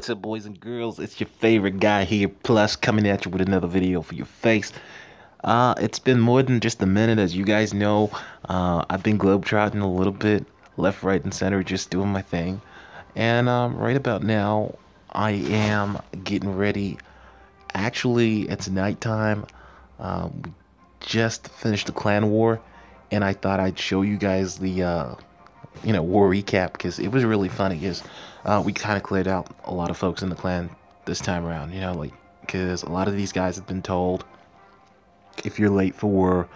What's up, boys and girls? It's your favorite guy here, Plus, coming at you with another video for your face. It's been more than just a minute, as you guys know. I've been globetrotting a little bit, left, right, and center, just doing my thing. And right about now, I am getting ready. Actually, it's nighttime. We just finished the clan war, and I thought I'd show you guys the war recap because it was really funny. Because we kind of cleared out a lot of folks in the clan this time around. Because a lot of these guys have been told if you're late for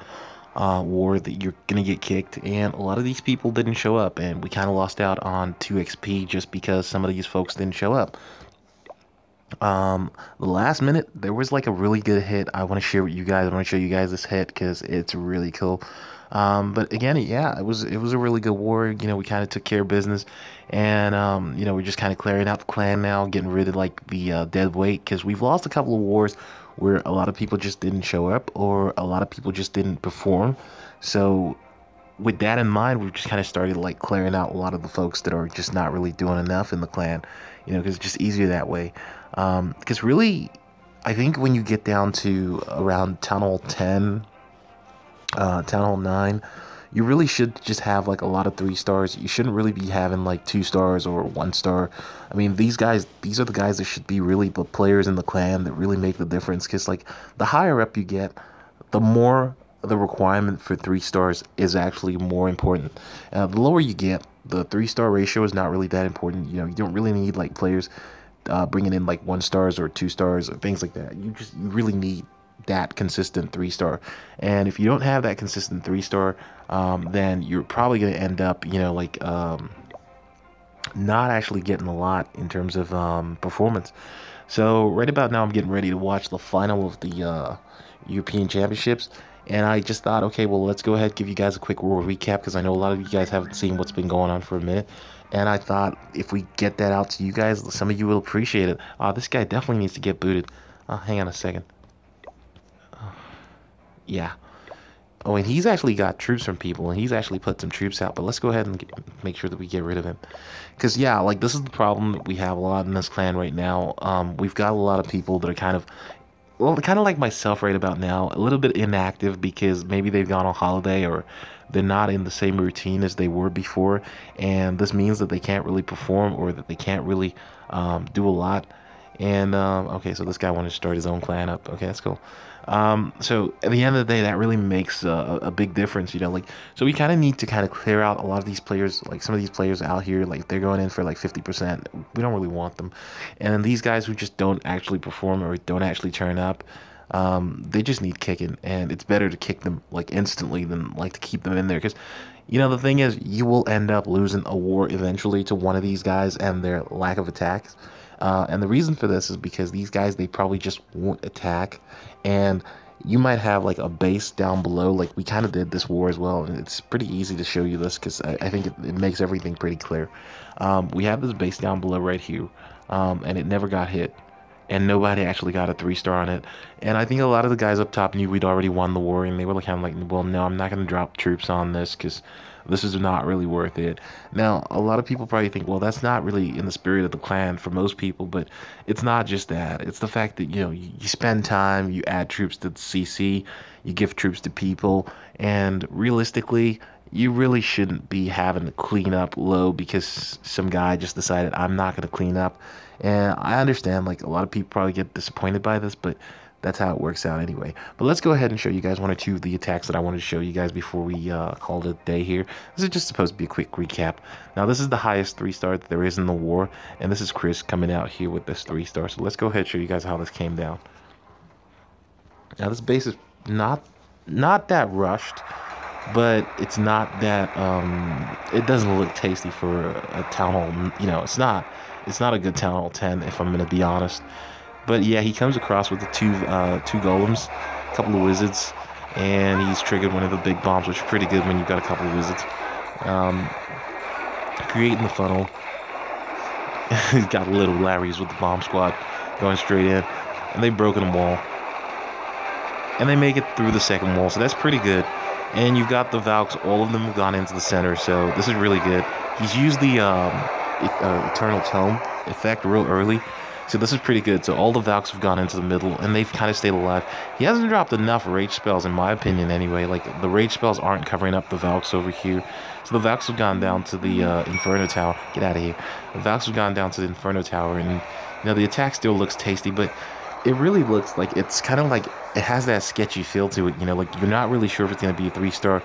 war that you're gonna get kicked, and a lot of these people didn't show up, and we kind of lost out on 2 XP just because some of these folks didn't show up. The last minute there was like a really good hit I want to share with you guys. I want to show you guys this hit because it's really cool. But again, yeah, it was a really good war. We kind of took care of business, and we're just kind of clearing out the clan now, getting rid of like the dead weight, because we've lost a couple of wars where a lot of people just didn't show up, or a lot of people just didn't perform. So with that in mind, we've just kind of started like clearing out a lot of the folks that are just not really doing enough in the clan, because it's just easier that way. Because really, I think when you get down to around Town Hall 10, Town Hall 9, you really should just have like a lot of 3 stars. You shouldn't really be having like 2 stars or 1 star. I mean, these are the guys that should be really the players in the clan that really make the difference. Because like the higher up you get, the more the requirement for 3 stars is actually more important. The lower you get, the 3-star ratio is not really that important. You don't really need like players bringing in like 1 stars or 2 stars or things like that. You really need that consistent 3-star, and if you don't have that consistent 3-star, then you're probably going to end up not actually getting a lot in terms of performance. So right about now I'm getting ready to watch the final of the European Championships, and I just thought, okay, well, let's go ahead and give you guys a quick war recap, because I know a lot of you guys haven't seen what's been going on for a minute. And I thought if we get that out to you guys, some of you will appreciate it. This guy definitely needs to get booted. Hang on a second. Yeah. Oh, and he's actually got troops from people, and he's actually put some troops out. But let's go ahead and make sure that we get rid of him. Because, yeah, like, this is the problem that we have a lot in this clan right now. We've got a lot of people that are kind of like myself right about now, a little bit inactive because maybe they've gone on holiday, or they're not in the same routine as they were before. And this means that they can't really perform, or that they can't really do a lot. And okay, so this guy wanted to start his own clan up. Okay, that's cool. So at the end of the day, that really makes a big difference, so we kind of need to kind of clear out a lot of these players, like some of these players out here, like they're going in for like 50%. We don't really want them. And then these guys who just don't actually perform or don't actually turn up, they just need kicking, and it's better to kick them like instantly than like to keep them in there, because the thing is, you will end up losing a war eventually to one of these guys and their lack of attacks. And the reason for this is because these guys, they probably just won't attack, and you might have like a base down below, like we kind of did this war as well, and it's pretty easy to show you this because I think it makes everything pretty clear. We have this base down below right here, and it never got hit, and nobody actually got a 3-star on it. And I think a lot of the guys up top knew we'd already won the war, and they were kind of like, well, no, I'm not going to drop troops on this because this is not really worth it. Now, a lot of people probably think, well, that's not really in the spirit of the clan for most people, but it's not just that. It's the fact that, you spend time, you add troops to the CC, you give troops to people, and realistically, you really shouldn't be having to clean up low because some guy just decided, I'm not going to clean up. And I understand, like, a lot of people probably get disappointed by this, but that's how it works out anyway. But let's go ahead and show you guys 1 or 2 of the attacks that I wanted to show you guys before we call it a day here. This is just supposed to be a quick recap. Now, this is the highest 3-star that there is in the war, and this is Chris coming out here with this 3-star. So let's go ahead and show you guys how this came down. Now, this base is not that rushed, but it's not that it doesn't look tasty for a Town Hall. It's not a good Town Hall 10, if I'm gonna be honest. But yeah, he comes across with the two golems, a couple of wizards, and he's triggered one of the big bombs, which is pretty good when you've got a couple of wizards. Creating the funnel. He's got little Larrys with the bomb squad going straight in, and they've broken a wall. And they make it through the second wall, so that's pretty good. And you've got the Valks, all of them have gone into the center, so this is really good. He's used the Eternal Tome effect real early. So this is pretty good. So all the Valks have gone into the middle, and they've kind of stayed alive. He hasn't dropped enough rage spells, in my opinion, anyway. Like, the rage spells aren't covering up the Valks over here. So the Valks have gone down to the Inferno Tower. Get out of here. The Valks have gone down to the Inferno Tower, and, you know, the attack still looks tasty, but it really looks like it's kind of like it has that sketchy feel to it, you know, like you're not really sure if it's going to be a 3-star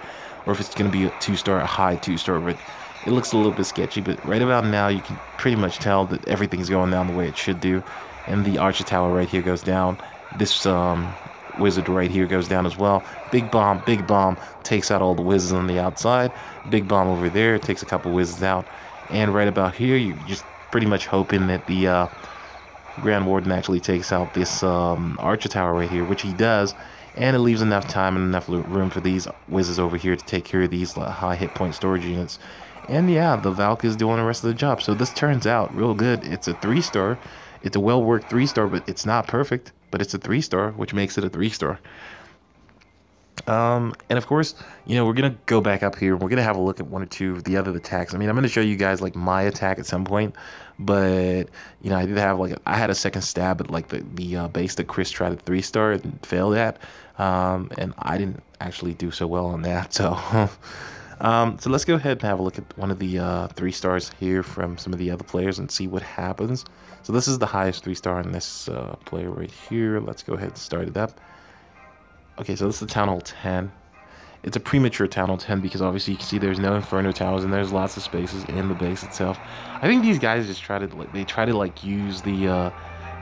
or if it's going to be a 2-star, a high 2-star, but it looks a little bit sketchy. But right about now, you can pretty much tell that everything's going down the way it should do, and the Archer Tower right here goes down. This wizard right here goes down as well. Big bomb takes out all the wizards on the outside. Big bomb over there takes a couple wizards out, and right about here, you're just pretty much hoping that the Grand Warden actually takes out this Archer Tower right here, which he does, and it leaves enough time and enough room for these wizards over here to take care of these high hit point storage units. And yeah, the Valk is doing the rest of the job. So this turns out real good. It's a 3-star. It's a well-worked 3-star, but it's not perfect. But it's a 3-star, which makes it a 3-star. And of course, you know, we're gonna go back up here. We're gonna have a look at one or two of the other attacks. I mean, I'm gonna show you guys like my attack at some point, but you know, I did have like I had a second stab at like the base that Chris tried at 3-star and failed at, and I didn't actually do so well on that. So, so let's go ahead and have a look at one of the 3-stars here from some of the other players and see what happens. So this is the highest 3-star in this player right here. Let's go ahead and start it up. Okay, so this is the Town Hall 10. It's a premature Town Hall 10 because obviously you can see there's no Inferno Towers and there's lots of spaces in the base itself. I think these guys just try to use the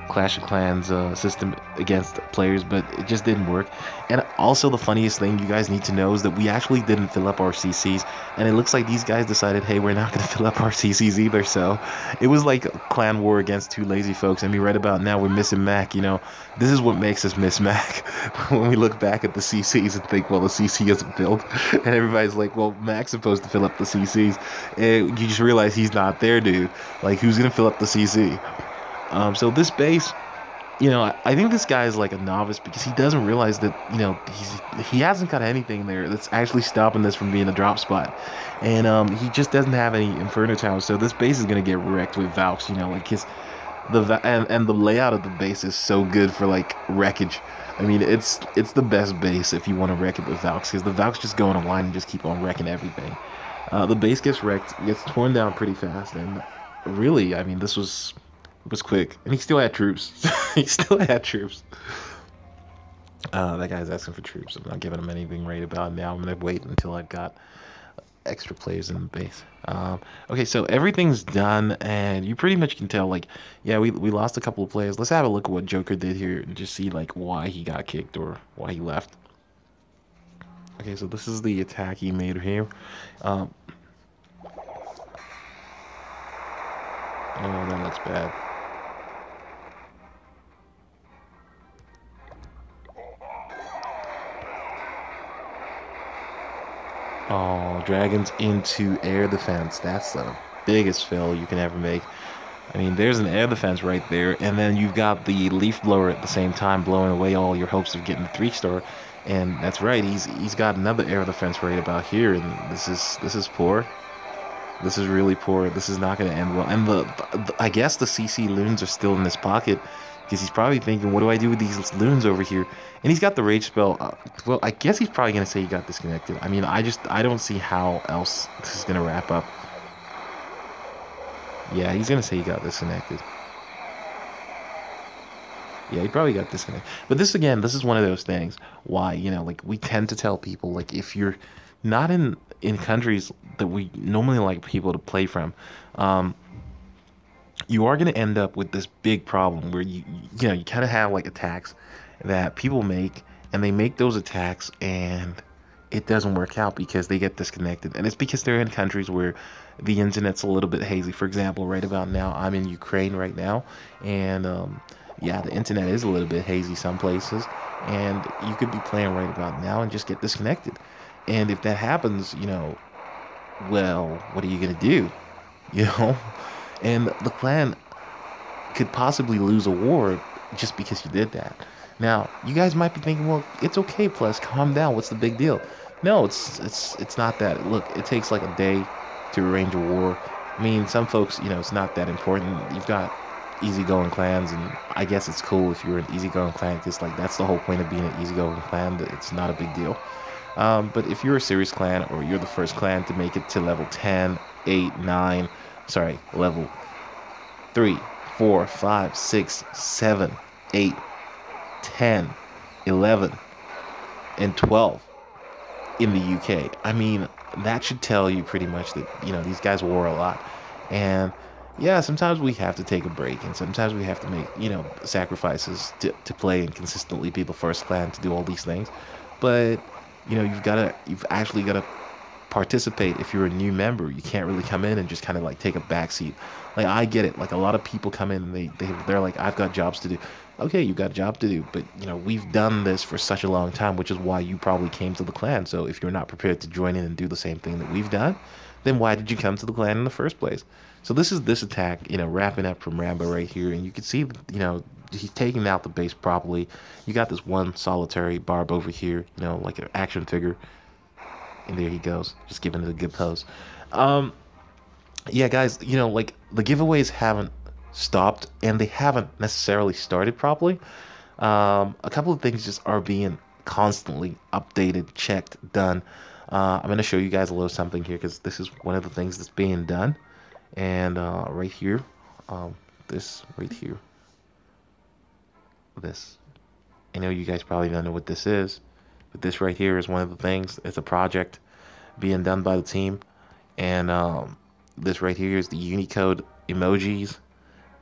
Clash of Clans system against players, but it just didn't work. And also the funniest thing you guys need to know is that we actually didn't fill up our CCs, and it looks like these guys decided, hey, we're not going to fill up our CCs either. So it was like a clan war against two lazy folks. I mean, right about now we're missing Mac. You know, this is what makes us miss Mac when we look back at the CCs and think, well, the CC isn't filled, and everybody's like, well, Mac's supposed to fill up the CCs, and you just realize he's not there, dude. Like, who's going to fill up the CC? So this base, you know, I think this guy is like a novice because he doesn't realize that, you know, he hasn't got anything there that's actually stopping this from being a drop spot. And he just doesn't have any Inferno Towers, so this base is going to get wrecked with Valks, you know, like and the layout of the base is so good for like wreckage. I mean, it's the best base if you want to wreck it with Valks, because the Valks just go in a line and just keep on wrecking everything. The base gets wrecked, gets torn down pretty fast, and really, I mean, this was quick, and he still had troops. He still had troops. That guy's asking for troops. I'm not giving him anything right about now. I'm gonna wait until I've got extra players in the base. Okay, so everything's done, and you pretty much can tell, like, yeah, we lost a couple of players. Let's have a look at what Joker did here and just see like why he got kicked or why he left. Okay, so this is the attack he made here. Oh, that looks bad. Oh, dragons into air defense. That's the biggest fail you can ever make. I mean, there's an air defense right there, and then you've got the leaf blower at the same time blowing away all your hopes of getting the 3-star. And that's right, he's got another air defense right about here, and this is poor. This is really poor. This is not going to end well. And I guess the CC loons are still in his pocket, because he's probably thinking, what do I do with these loons over here? And he's got the rage spell. Well, I guess he's probably going to say he got disconnected. I mean, I don't see how else this is going to wrap up. Yeah, he's going to say he got disconnected. Yeah, he probably got disconnected. But this, again, this is one of those things. Why, you know, like, we tend to tell people, like, if you're not in countries that we normally like people to play from, you are going to end up with this big problem where you kind of have like attacks that people make, and they make those attacks and it doesn't work out because they get disconnected. And it's because they're in countries where the internet's a little bit hazy. For example, right about now, I'm in Ukraine right now, and yeah, the internet is a little bit hazy some places, and you could be playing right about now and just get disconnected. And if that happens, you know, well, what are you going to do? You know? And the clan could possibly lose a war just because you did that. Now, you guys might be thinking, well, it's okay, Plus, calm down. What's the big deal? No, it's not that. Look, it takes like a day to arrange a war. I mean, some folks, it's not that important. You've got easygoing clans, and I guess it's cool if you're an easygoing clan, because like that's the whole point of being an easygoing clan. That it's not a big deal. But if you're a serious clan, or you're the first clan to make it to level 10, 8, 9, sorry, level 3, 4, 5, 6, 7, 8, 10, 11, and 12 in the UK. I mean, that should tell you pretty much that, these guys war a lot. And yeah, sometimes we have to take a break, and sometimes we have to make, sacrifices to play and consistently be the first clan to do all these things. But, you've actually got to participate. If you're a new member, you can't really come in and just kind of like take a back seat. Like, I get it. Like, a lot of people come in and they're like, I've got jobs to do. Okay, you got a job to do, but we've done this for such a long time, which is why you probably came to the clan. So if you're not prepared to join in and do the same thing that we've done, then why did you come to the clan in the first place? So this is this attack, wrapping up from Rambo right here, and you can see, he's taking out the base properly. You got this one solitary barb over here, like an action figure. And there he goes, just giving it a good pose. Yeah, guys, like the giveaways haven't stopped, and they haven't necessarily started properly. A couple of things just are being constantly updated, checked, done. I'm going to show you guys a little something here, because this is one of the things that's being done. And right here, this right here, this. I know you guys probably don't know what this is, but this right here is one of the things. It's a project being done by the team. And this right here is the Unicode emojis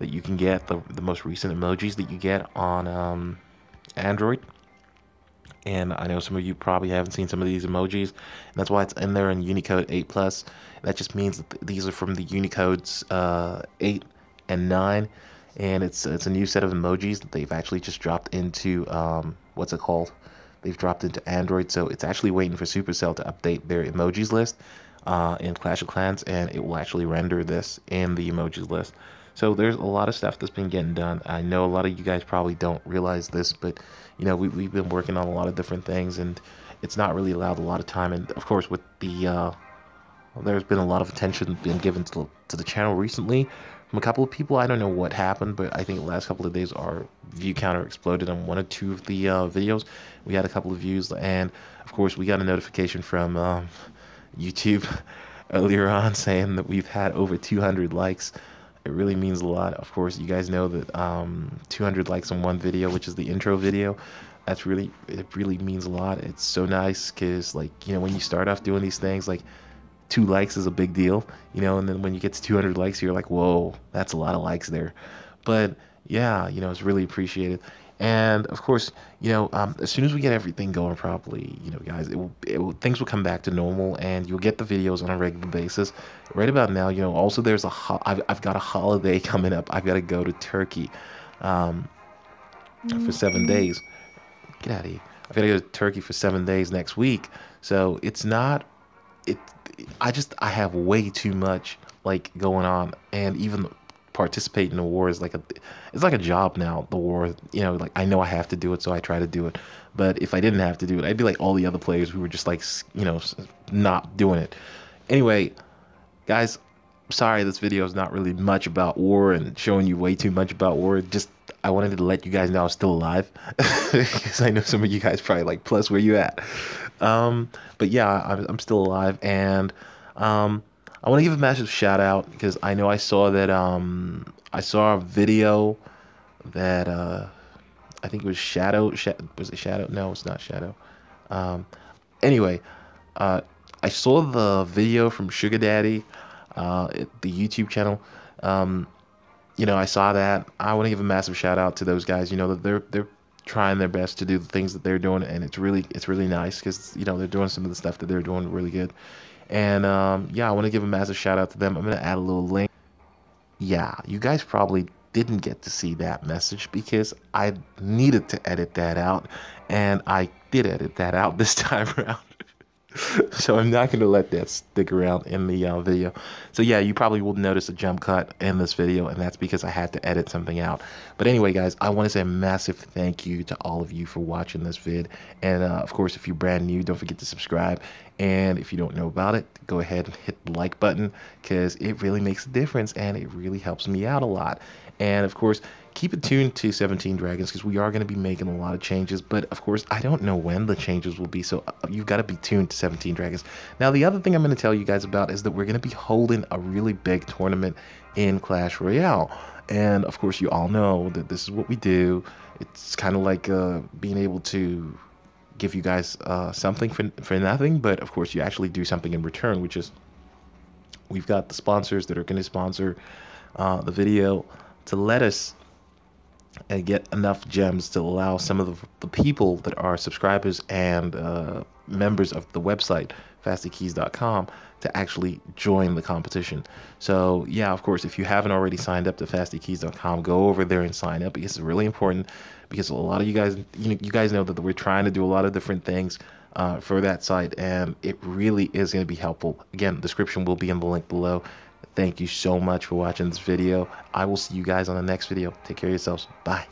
that you can get, the most recent emojis that you get on Android. And I know some of you probably haven't seen some of these emojis, and that's why it's in there in Unicode 8+. That just means that these are from the Unicodes 8 and 9, and it's a new set of emojis that they've actually just dropped into what's it called? They've dropped into Android, so it's actually waiting for Supercell to update their emojis list in Clash of Clans, and it will actually render this in the emojis list. So there's a lot of stuff that's been getting done. I know a lot of you guys probably don't realize this, but we've been working on a lot of different things, and it's not really allowed a lot of time. And of course, with the there's been a lot of attention being given to the channel recently from a couple of people. I don't know what happened, but I think the last couple of days our view counter exploded on one or two of the videos. We had a couple of views, and of course we got a notification from YouTube earlier on saying that we've had over 200 likes. It really means a lot. Of course, you guys know that 200 likes on one video, which is the intro video, it really means a lot. It's so nice, because like, when you start off doing these things, like 2 likes is a big deal, and then when you get to 200 likes, you're like, whoa, that's a lot of likes there. But yeah, it's really appreciated. And of course, as soon as we get everything going properly, guys, things will come back to normal, and you'll get the videos on a regular basis. Right about now, also there's I've got a holiday coming up. I've got to go to Turkey for 7 days. Get out of here. I've got to go to Turkey for 7 days next week. So it's not, I have way too much like going on, and even participate in the war is it's like a job now. The war, like I know I have to do it, so I try to do it. But if I didn't have to do it, I'd be like all the other players who were just like, not doing it. Anyway, guys, sorry this video is not really much about war and showing you way too much about war. Just I wanted to let you guys know I was still alive, because I know some of you guys probably like, plus where you at? But yeah, I'm still alive, and I want to give a massive shout out, because I know I saw that I saw a video that I think it was Shadow. Was it Shadow? No, it's not Shadow. Anyway, I saw the video from Sugar Daddy, the YouTube channel. I saw that. I want to give a massive shout out to those guys. That they're trying their best to do the things that they're doing, and it's really nice, because they're doing some of the stuff that they're doing really good. And yeah, I want to give a massive shout out to them. I'm going to add a little link. Yeah, you guys probably didn't get to see that message, because I needed to edit that out, and I did edit that out this time around. So I'm not going to let that stick around in the video. So yeah, you probably will notice a jump cut in this video, and that's because I had to edit something out. But anyway, guys, I want to say a massive thank you to all of you for watching this vid. And of course, if you're brand new, don't forget to subscribe. And if you don't know about it, go ahead and hit the like button, because it really makes a difference and it really helps me out a lot. And of course, keep it tuned to 17 Dragons, because we are going to be making a lot of changes. But of course, I don't know when the changes will be, so you've got to be tuned to 17 Dragons. Now, the other thing I'm going to tell you guys about is that we're going to be holding a really big tournament in Clash Royale. And of course, you all know that this is what we do. It's kind of like being able to give you guys something for nothing, but of course, you actually do something in return, which is we've got the sponsors that are going to sponsor the video to let us get enough gems to allow some of the people that are subscribers and members of the website fastykeys.com to actually join the competition. So yeah, of course, if you haven't already signed up to fastykeys.com, go over there and sign up, because it's really important, because a lot of you guys, you guys know that we're trying to do a lot of different things for that site, and it really is going to be helpful. Again, description will be in the link below. Thank you so much for watching this video. I will see you guys on the next video. Take care of yourselves. Bye.